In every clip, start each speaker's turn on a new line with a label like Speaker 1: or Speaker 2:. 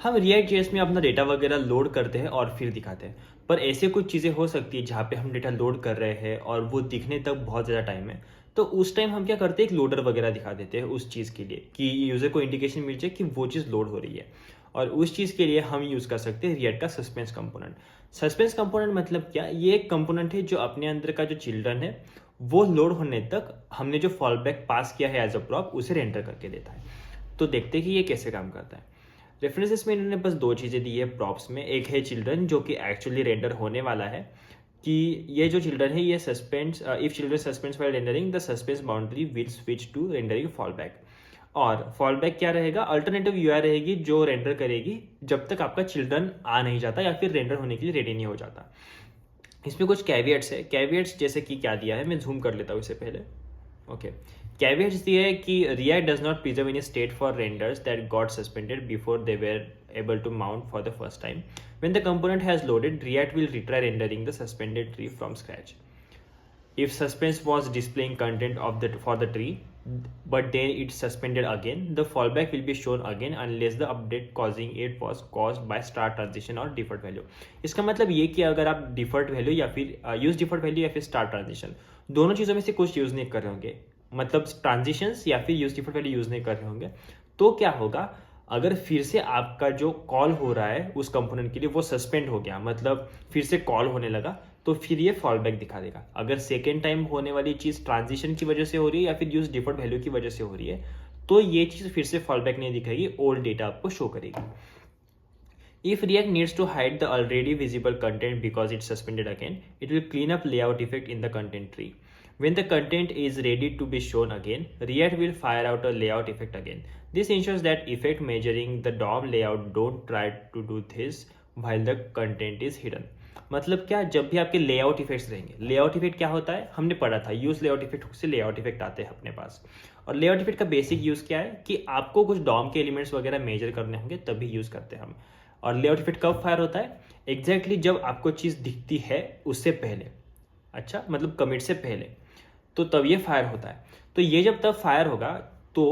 Speaker 1: हम react JS में अपना डेटा वगैरह लोड करते हैं और फिर दिखाते हैं, पर ऐसे कुछ चीज़ें हो सकती है जहाँ पे हम डेटा लोड कर रहे हैं और वो दिखने तक बहुत ज़्यादा टाइम है। तो उस टाइम हम क्या करते हैं, एक लोडर वगैरह दिखा देते हैं उस चीज़ के लिए कि यूज़र को इंडिकेशन मिल जाए कि वो चीज़ लोड हो रही है। और उस चीज़ के लिए हम यूज़ कर सकते हैं रिएक्ट का सस्पेंस कंपोनेंट। सस्पेंस कंपोनेंट मतलब क्या, ये एक कंपोनेंट है जो अपने अंदर का जो चिल्ड्रन है वो लोड होने तक हमने जो फॉल बैक पास किया है एज अ प्रॉप उसे रेंडर करके देता है। तो देखते हैं कि ये कैसे काम करता है। रेफरेंसेस में इन्होंने बस दो चीज़ें दी है प्रॉप्स में, एक है चिल्ड्रन जो कि एक्चुअली रेंडर होने वाला है कि ये जो चिल्ड्रन है ये suspense, if children suspense while rendering the suspense boundary will switch to rendering fall back. और फॉल बैक क्या रहेगा, अल्टरनेटिव यूआई रहेगी जो रेंडर करेगी जब तक आपका चिल्ड्रन आ नहीं जाता या फिर रेंडर होने के लिए रेडी नहीं हो जाता। इसमें कुछ कैविएट्स है, कैविएट्स जैसे कि क्या दिया है, मैं जूम कर लेता हूँ इससे पहले। ओके, कैविएट्स दिया है कि React does not preserve any state for renders that got suspended before they were able to mount for the first time. When the component has loaded, React will retry rendering the suspended tree from scratch. If suspense was displaying content of for the tree, but then it's suspended again, the fallback will be shown again unless the update causing it was caused by start transition or default value. इसका मतलब ये कि अगर आप default value या फिर use default value या फिर स्टार्ट ट्रांजिशन दोनों चीज़ों में से कुछ यूज़ नहीं कर रहे होंगे, मतलब ट्रांजिशंस या फिर यूज डिफॉल्ट वैल्यू यूज़ नहीं कर रहे होंगे, तो क्या होगा, अगर फिर से आपका जो कॉल हो रहा है उस कंपोनेंट के लिए वो सस्पेंड हो गया, मतलब फिर से कॉल होने लगा, तो फिर ये फॉल बैक दिखा देगा। अगर सेकेंड टाइम होने वाली चीज़ ट्रांजिशन की वजह से हो रही है या फिर यूज डिफॉल्ट वैल्यू की वजह से हो रही है, तो ये चीज़ फिर से फॉल बैक नहीं दिखाएगी, ओल्ड डेटा आपको शो करेगी। If React needs to hide the already visible content because it's suspended again, it will clean up layout effect in the content tree. When the content is ready to be shown again, React will fire out a layout effect again. This ensures that effect measuring the DOM layout don't try to do this while the content is hidden. मतलब क्या, जब भी आपके layout effects रहेंगे, layout effect क्या होता है हमने पढ़ा था, यूज लेआउट इफेक्ट से लेआउट इफेक्ट आते हैं अपने पास। और लेआउट इफेक्ट का बेसिक यूज क्या है कि आपको कुछ डॉम के एलिमेंट्स वगैरह मेजर करने होंगे तभी यूज करते हैं हम। और लेआउट इफेक्ट कब फायर होता है, एग्जैक्टली जब आपको चीज़ दिखती है उससे पहले, अच्छा मतलब कमिट से पहले, तो तब ये फायर होता है। तो ये जब तब फायर होगा तो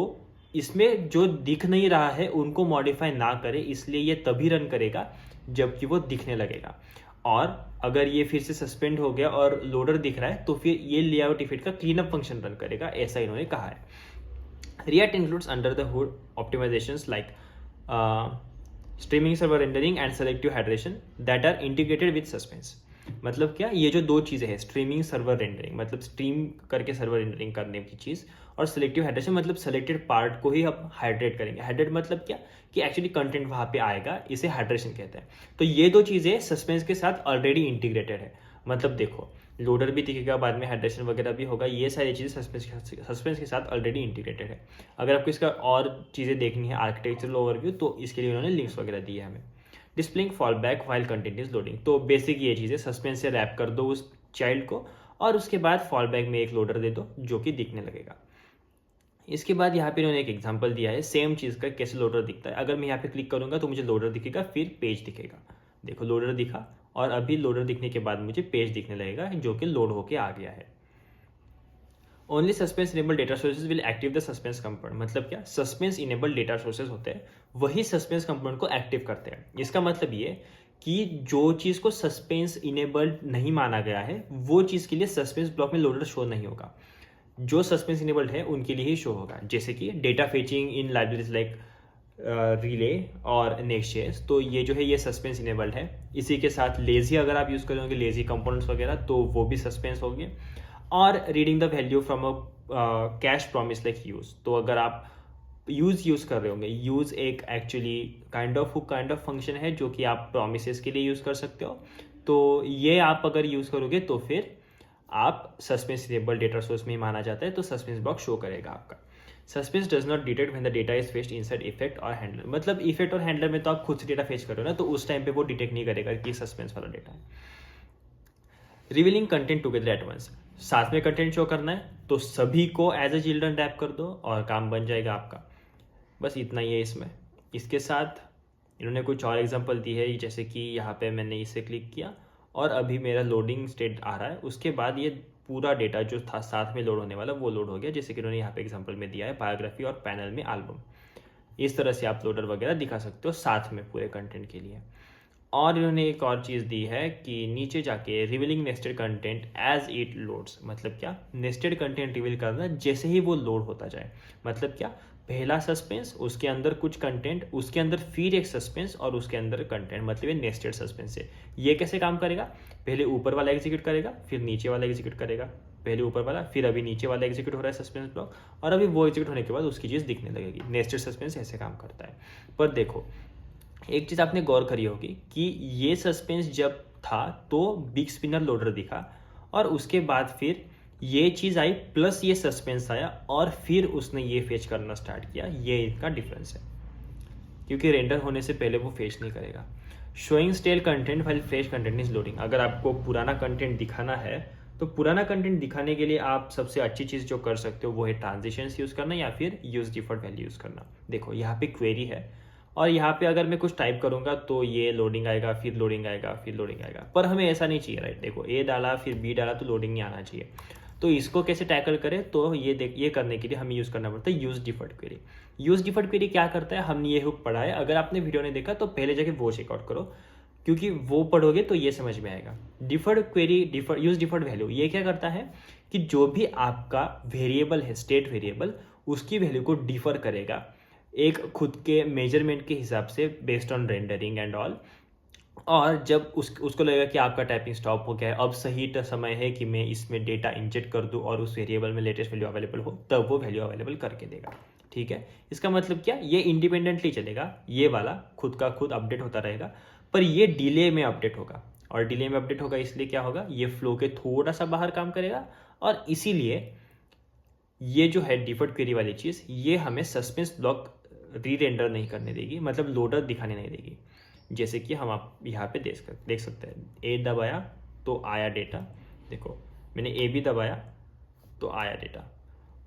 Speaker 1: इसमें जो दिख नहीं रहा है उनको मॉडिफाई ना करे, इसलिए ये तभी रन करेगा जबकि वो दिखने लगेगा। और अगर ये फिर से सस्पेंड हो गया और लोडर दिख रहा है तो फिर ये लेआउट इफेक्ट का क्लीन अप फंक्शन रन करेगा, ऐसा इन्होंने कहा है। React includes under the hood optimizations like streaming server rendering and selective hydration that are integrated with suspense. मतलब क्या, ये जो दो चीज़ें हैं, स्ट्रीमिंग सर्वर रेंडरिंग मतलब स्ट्रीम करके सर्वर रेंडरिंग करने की चीज़, और सेलेक्टिव हाइड्रेशन मतलब सेलेक्टेड पार्ट को ही हम हाइड्रेट करेंगे। हाइड्रेट मतलब क्या कि एक्चुअली कंटेंट वहाँ पे आएगा, इसे हाइड्रेशन कहते हैं। तो ये दो चीज़ें सस्पेंस के साथ ऑलरेडी इंटीग्रेटेड है। मतलब देखो, लोडर भी दिखेगा, बाद में हाइड्रेशन वगैरह भी होगा, ये सारी चीज़ें सस्पेंस के साथ ऑलरेडी इंटीग्रेटेड है। अगर आपको इसका और चीज़ें देखनी है, आर्किटेक्चरल ओवरव्यू, तो इसके लिए उन्होंने लिंक्स वगैरह दिए हैं हमें। Displaying fall back while content is loading, तो बेसिक ये चीज़ है, सस्पेंस से रैप कर दो उस चाइल्ड को और उसके बाद फॉल बैक में एक लोडर दे दो जो कि दिखने लगेगा। इसके बाद यहाँ पे इन्होंने एक एग्जांपल दिया है सेम चीज़ का, कैसे लोडर दिखता है। अगर मैं यहाँ पे क्लिक करूँगा तो मुझे लोडर दिखेगा, फिर पेज दिखेगा। देखो लोडर दिखा और अभी लोडर दिखने के बाद मुझे पेज दिखने लगेगा जो कि लोड होके आ गया है। Only suspense enable data sources will active the suspense component, मतलब क्या, सस्पेंस इनेबल डेटा सोर्सेज होते हैं वही सस्पेंस कंपोनेंट को एक्टिव करते हैं। इसका मतलब ये कि जो चीज़ को सस्पेंस इनेबल्ड नहीं माना गया है वो चीज़ के लिए सस्पेंस ब्लॉक में लोडर शो नहीं होगा, जो सस्पेंस इनेबल्ड है उनके लिए ही शो होगा। जैसे कि डेटा फेचिंग इन लाइब्रेरीज लाइक रिले और नेक्स्ट.जेएस, तो ये जो है ये सस्पेंस इनेबल्ड है। इसी के साथ लेजी अगर आप यूज़ करोगे, लेजी कंपोनेंट्स वगैरह, तो वो भी सस्पेंस होंगे। और reading the value from a cash promise like use, तो अगर आप यूज़ कर रहे होंगे, यूज़ एक एक्चुअली काइंड ऑफ फंक्शन है जो कि आप प्रॉमिसेस के लिए यूज़ कर सकते हो। तो ये आप अगर यूज़ करोगे तो फिर आप सस्पेंस इनेबल डेटा सोर्स में ही माना जाता है, तो सस्पेंस ब्लॉक शो करेगा आपका। Suspense does not detect when the data is fetched inside effect और हैंडलर, मतलब इफेक्ट और हैंडलर में तो आप खुद से डेटा फेच कर रहे हो ना, तो उस टाइम पे वो डिटेक्ट नहीं करेगा कि सस्पेंस वाला डेटा है। Revealing content together at once, साथ में कंटेंट शो करना है तो सभी को एज ए चिल्ड्रन रैप कर दो और काम बन जाएगा आपका। बस इतना ही है इसमें। इसके साथ इन्होंने कुछ और एग्जांपल दी है, जैसे कि यहाँ पे मैंने इसे क्लिक किया और अभी मेरा लोडिंग स्टेट आ रहा है, उसके बाद ये पूरा डेटा जो था साथ में लोड होने वाला वो लोड हो गया, जैसे कि उन्होंने यहाँ पे एग्जांपल में दिया है बायोग्राफी और पैनल में एल्बम। इस तरह से आप लोडर वगैरह दिखा सकते हो साथ में पूरे कंटेंट के लिए। और इन्होंने एक और चीज़ दी है कि नीचे जाके revealing nested content as it loads. मतलब क्या, नेस्टेड कंटेंट रिवील करना जैसे ही वो लोड होता जाए। मतलब क्या, पहला सस्पेंस, उसके अंदर कुछ कंटेंट, उसके अंदर फिर एक सस्पेंस और उसके अंदर कंटेंट, मतलब ये नेस्टेड सस्पेंस है। ये कैसे काम करेगा, पहले ऊपर वाला एग्जीक्यूट करेगा, फिर नीचे वाला एग्जीक्यूट करेगा, पहले ऊपर वाला, फिर अभी नीचे वाला एग्जीक्यूट हो रहा है सस्पेंस ब्लॉक, और अभी वो एग्जीक्यूट होने के बाद उसकी चीज़ दिखने लगेगी। नेस्टेड सस्पेंस ऐसे काम करता है। पर देखो, एक चीज़ आपने गौर करी होगी कि ये सस्पेंस जब था तो बिग स्पिनर लोडर दिखा, और उसके बाद फिर ये चीज़ आई प्लस ये सस्पेंस आया, और फिर उसने ये फेच करना स्टार्ट किया। ये इनका डिफरेंस है, क्योंकि रेंडर होने से पहले वो फेच नहीं करेगा। Showing stale content while fresh content is loading. अगर आपको पुराना कंटेंट दिखाना है तो पुराना कंटेंट दिखाने के लिए आप सबसे अच्छी चीज़ जो कर सकते हो वो है ट्रांजिशंस यूज़ करना या फिर यूज डिफॉल्ट वैल्यू यूज़ करना। देखो यहाँ पे क्वेरी है, और यहाँ पे अगर मैं कुछ टाइप करूँगा तो ये लोडिंग आएगा, फिर लोडिंग आएगा, फिर लोडिंग आएगा, पर हमें ऐसा नहीं चाहिए, राइट। देखो ए डाला फिर बी डाला तो लोडिंग नहीं आना चाहिए। तो इसको कैसे टैकल करें, तो ये करने के लिए हमें यूज़ करना पड़ता है use default query. Use default query क्या करता है, हमने ये हुक पढ़ा है। अगर आपने वीडियो नहीं देखा तो पहले जाके वो चेकआउट करो, क्योंकि वो पढ़ोगे तो ये समझ में आएगा। Default query, use default value, ये क्या करता है कि जो भी आपका वेरिएबल है, स्टेट वेरिएबल, उसकी वैल्यू को डिफर करेगा एक खुद के मेजरमेंट के हिसाब से, based on rendering and all. और जब उसको लगेगा कि आपका टाइपिंग स्टॉप हो गया है, अब सही समय है कि मैं इसमें डेटा इंजेक्ट कर दूं और उस वेरिएबल में लेटेस्ट वैल्यू अवेलेबल हो, तब वो वैल्यू अवेलेबल करके देगा। ठीक है, इसका मतलब क्या, ये इंडिपेंडेंटली चलेगा, ये वाला खुद का खुद अपडेट होता रहेगा, पर ये डिले में अपडेट होगा। और डिले में अपडेट होगा इसलिए क्या होगा, ये फ्लो के थोड़ा सा बाहर काम करेगा, और इसीलिए ये जो है डिफॉल्ट क्वेरी वाली चीज़, ये हमें सस्पेंस ब्लॉक री रेंडर नहीं करने देगी, मतलब लोडर दिखाने नहीं देगी। जैसे कि हम आप यहाँ पे देख सकते हैं, ए दबाया तो आया डेटा, देखो मैंने ए भी दबाया तो आया डेटा।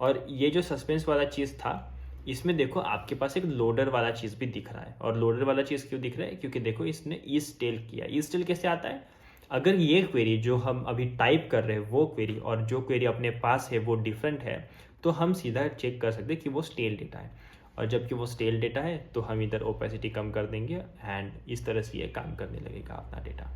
Speaker 1: और ये जो सस्पेंस वाला चीज़ था, इसमें देखो आपके पास एक लोडर वाला चीज़ भी दिख रहा है। और लोडर वाला चीज़ क्यों दिख रहा है, क्योंकि देखो इसने इस टेल किया। इस टेल कैसे आता है, अगर ये क्वेरी जो हम अभी टाइप कर रहे हैं वो क्वेरी और जो क्वेरी अपने पास है वो डिफरेंट है, तो हम सीधा चेक कर सकते हैं कि वो स्टेल डेटा है। और जबकि वो स्टेल डेटा है तो हम इधर ओपेसिटी कम कर देंगे, एंड इस तरह से ये काम करने लगेगा अपना data.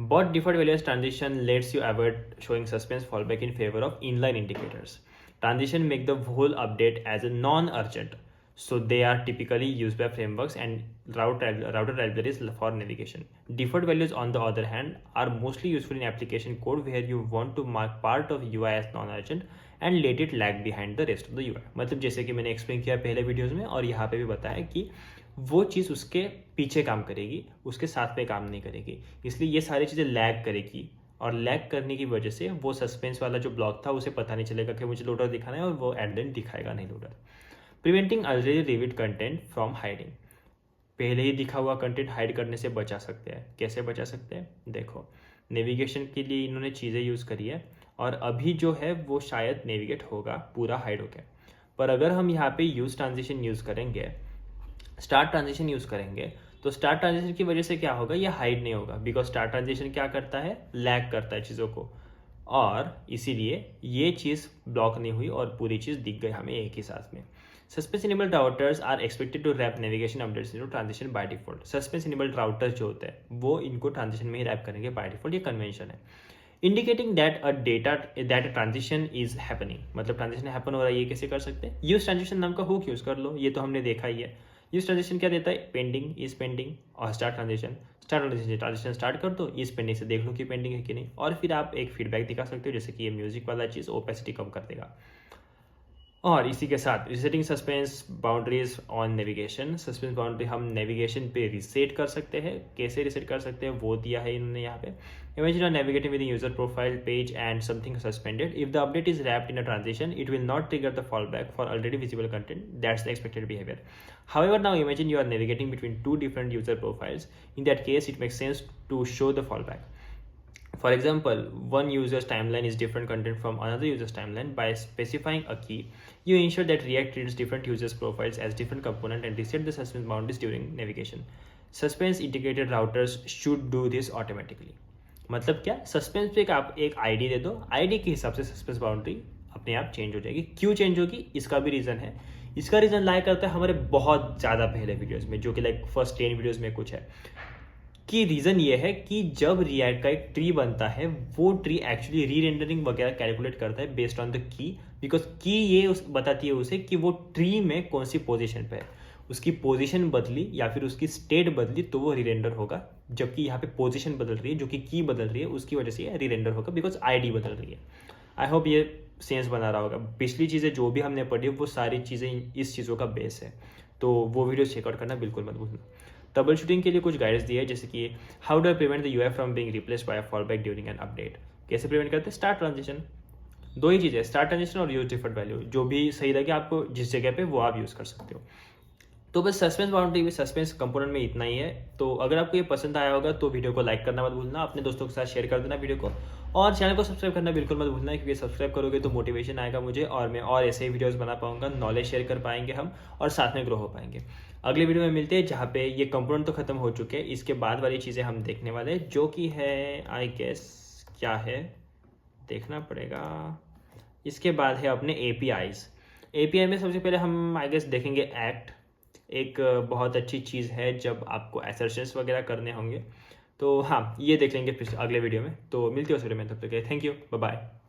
Speaker 1: Bot default values transition lets you avoid showing suspense fallback in favor of inline indicators. Transition make the whole update as a non-urgent, so they are typically used by frameworks and router libraries for navigation. Default values, on the other hand, are mostly useful in application code where you want to mark part of UI as non-urgent and let it lag behind the rest of the UI. मतलब जैसे कि मैंने explain किया पहले videos में, और यहाँ पे भी बताया कि वो चीज़ उसके पीछे काम करेगी, उसके साथ पे काम नहीं करेगी, इसलिए ये सारी चीज़ें लैग करेगी। और लैग करने की वजह से वो सस्पेंस वाला जो ब्लॉक था उसे पता नहीं चलेगा कि मुझे लोडर दिखाना है, और वो एट द एंड दिखाएगा नहीं loader. Preventing already revealed content from hiding. पहले ही दिखा हुआ कंटेंट हाइड करने से बचा सकते हैं। कैसे बचा सकते हैं, देखो नेविगेशन के लिए इन्होंने चीज़ें यूज़ करी है, और अभी जो है वो शायद नेविगेट होगा पूरा हाइड हो गया। पर अगर हम यहाँ पे यूज़ ट्रांजिशन यूज़ करेंगे, स्टार्ट ट्रांजिशन यूज़ करेंगे, तो स्टार्ट ट्रांजिशन की वजह से क्या होगा, ये हाइड नहीं होगा, बिकॉज स्टार्ट ट्रांजिशन क्या करता है, लैग करता है चीज़ों को, और इसीलिए ये चीज़ ब्लॉक नहीं हुई और पूरी चीज़ दिख गई हमें एक ही साथ में। Suspense enabled routers are expected to wrap navigation updates into transition by default. Suspense enabled routers जो होते हैं वो इनको ट्रांजिशन में ही रैप करेंगे बाय डिफॉल्ट, ये कन्वेंशन है। Indicating that a transition is happening, मतलब ट्रांजिशन हैपन हो रहा है। ये कैसे कर सकते हैं, यूज ट्रांजिशन नाम का हुक यूज़ कर लो, ये तो हमने देखा ही है। यूज ट्रांजिशन क्या देता है, पेंडिंग, इज पेंडिंग, और स्टार्ट ट्रांजिशन स्टार्ट कर दो, इस पेंडिंग से देख लो कि पेंडिंग है कि नहीं, और फिर आप एक फीडबैक दिखा सकते हो, जैसे कि ये म्यूजिक वाला चीज़ ओपेसिटी कम कर देगा। और इसी के साथ resetting suspense boundaries on navigation. Suspense boundary हम नेविगेशन पे रिसेट कर सकते हैं, कैसे रिसेट कर सकते हैं वो दिया है इन्होंने यहाँ पे। Imagine you're navigating with a user profile page and something suspended. If the update is wrapped in a transition, it will not trigger the fallback for already visible content. That's the expected behavior. However, now imagine you are navigating between two different user profiles. In that case, it makes sense to show the fallback. For example, one user's timeline is different content from another user's timeline. By specifying a key, you ensure that React treats different users' profiles as different components and reset the suspense boundaries during navigation. Suspense integrated routers should do this automatically. मतलब क्या, suspense पे आप एक ID दे दो, ID के हिसाब से suspense boundary अपने आप चेंज हो जाएगी। क्यों चेंज होगी, इसका भी रीज़न है। इसका रीज़न लाया करता है हमारे बहुत ज़्यादा पहले वीडियोज़ में, जो कि लाइक फर्स्ट 10 वीडियोज़ में कुछ है, कि रीज़न ये है कि जब रिएक्ट का एक ट्री बनता है, वो ट्री एक्चुअली री रेंडरिंग वगैरह कैलकुलेट करता है based on the key, because की ये बताती है उसे कि वो ट्री में कौन सी पोजीशन पे है। उसकी पोजीशन बदली या फिर उसकी स्टेट बदली तो वो री रेंडर होगा, जबकि यहाँ पे पोजीशन बदल रही है जो कि की बदल रही है, उसकी वजह से ये री रेंडर होगा बिकॉज आईडी बदल रही है। आई होप ये सेंस बना रहा होगा। पिछली चीज़ें जो भी हमने पढ़ी वो सारी चीज़ें इस चीज़ों का बेस है, तो वो वीडियो चेकआउट करना बिल्कुल मत भूलना। ट्रबल शूटिंग के लिए कुछ गाइड्स दिए हैं, जैसे कि how do I prevent the UI from being replaced by a fallback during an update. कैसे प्रिवेंट करते हैं? स्टार्ट ट्रांजिशन, दो ही चीज़ें, स्टार्ट ट्रांजिशन और यूज डिफॉल्ट वैल्यू, जो भी सही लगे आपको जिस जगह पे वो आप यूज़ कर सकते हो। तो बस सस्पेंस बाउंड्री में सस्पेंस कंपोनेंट में इतना ही है। तो अगर आपको ये पसंद आया होगा तो वीडियो को लाइक करना मत भूलना, अपने दोस्तों के साथ शेयर कर देना वीडियो को, और चैनल को सब्सक्राइब करना बिल्कुल मत भूलना, क्योंकि सब्सक्राइब करोगे तो मोटिवेशन आएगा मुझे, और मैं और ऐसे ही वीडियोस बना पाऊंगा, नॉलेज शेयर कर पाएंगे हम, और साथ में ग्रो हो पाएंगे। अगले वीडियो में मिलते हैं, जहाँ पे ये कंपोनेंट तो खत्म हो चुके हैं, इसके बाद वाली चीज़ें हम देखने वाले हैं, जो कि है आई गेस क्या है देखना पड़ेगा। इसके बाद है अपने एपीआई में सबसे पहले हम आई गेस देखेंगे एक्ट। एक बहुत अच्छी चीज़ है जब आपको असर्शंस वगैरह करने होंगे, तो हाँ ये देख लेंगे फिर अगले वीडियो में। तो मिलते हो उस वीडियो में, तब तक थैंक यू, बाय बाय।